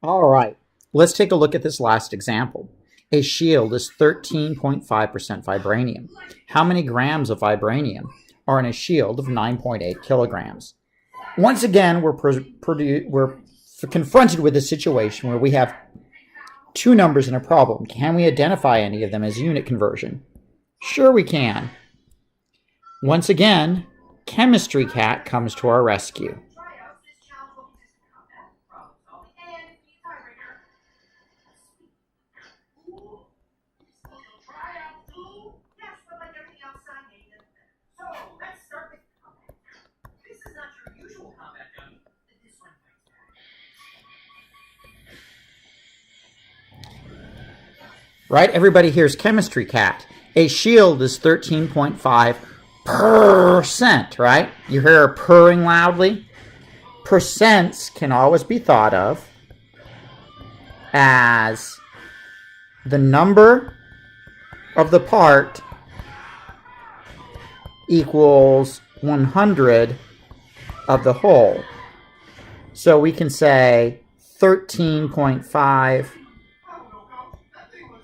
All right, let's take a look at this last example. A shield is 13.5% vibranium. How many grams of vibranium are in a shield of 9.8 kilograms? Once again, we're confronted with a situation where we have two numbers in a problem. Can we identify any of them as unit conversion? Sure we can. Once again, Chemistry Cat comes to our rescue. Right? Everybody hears Chemistry Cat. A shield is 13.5%, right? You hear her purring loudly? Percents can always be thought of as the number of the part equals 100 of the whole. So we can say 13.5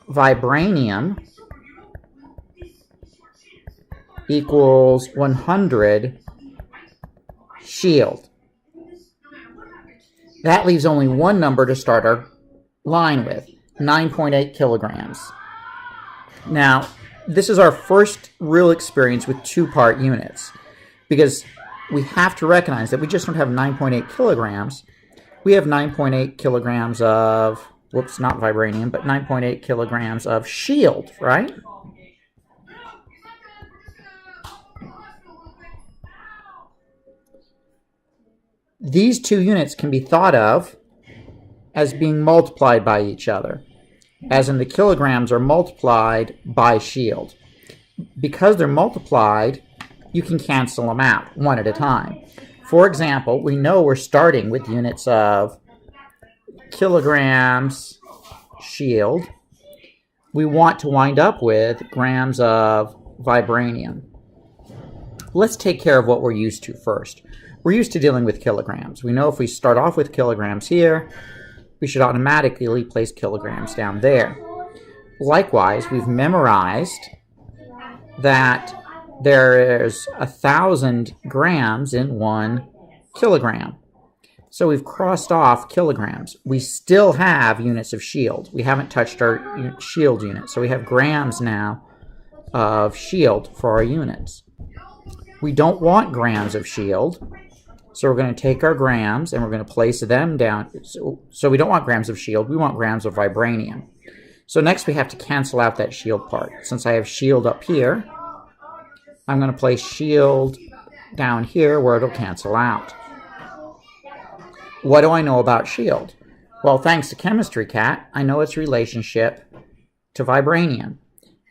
vibranium equals 100 shield. That leaves only one number to start our line with, 9.8 kilograms. Now, this is our first real experience with two-part units, because we have to recognize that we just don't have 9.8 kilograms. We have 9.8 kilograms of, whoops, not vibranium, but 9.8 kilograms of shield, right? These two units can be thought of as being multiplied by each other, as in the kilograms are multiplied by shield. Because they're multiplied, you can cancel them out one at a time. For example, we know we're starting with units of kilograms shield. We want to wind up with grams of vibranium. Let's take care of what we're used to first. We're used to dealing with kilograms. We know if we start off with kilograms here, we should automatically place kilograms down there. Likewise, we've memorized that there is 1,000 grams in 1 kilogram. So we've crossed off kilograms. We still have units of shield. We haven't touched our shield unit. So we have grams now of shield for our units. We don't want grams of shield. So we're going to take our grams and we're going to place them down. So we don't want grams of shield. We want grams of vibranium. So next we have to cancel out that shield part. Since I have shield up here, I'm going to place shield down here where it'll cancel out. What do I know about shield? Well, thanks to Chemistry Cat, I know its relationship to vibranium.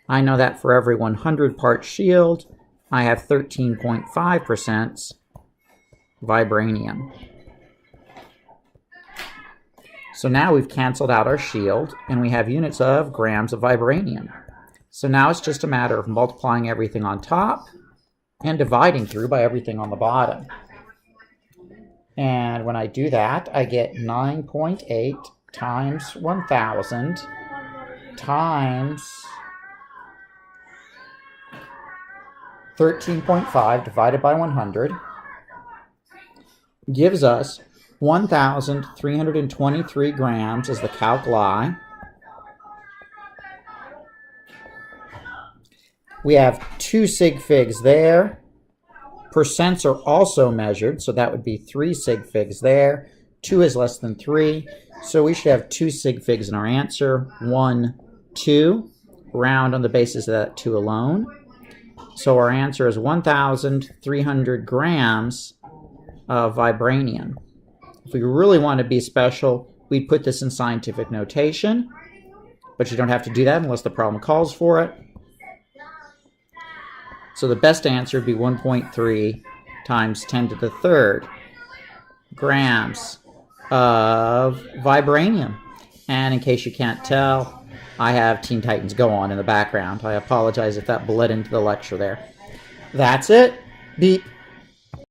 I know that for every 100 parts shield, I have 13.5% vibranium. So now we've canceled out our shield, and we have units of grams of vibranium. So now it's just a matter of multiplying everything on top and dividing through by everything on the bottom. And when I do that, I get 9.8 times 1,000 times 13.5 divided by 100 gives us 1,323 grams as the calc lie. We have 2 sig figs there. Percents are also measured, so that would be 3 sig figs there. 2 is less than 3, so we should have 2 sig figs in our answer. 1, 2, round on the basis of that 2 alone. So our answer is 1,300 grams of vibranium. If we really want to be special, we'd put this in scientific notation, but you don't have to do that unless the problem calls for it. So the best answer would be 1.3 times 10 to the third grams of vibranium. And in case you can't tell, I have Teen Titans Go On in the background. I apologize if that bled into the lecture there. That's it. Beep.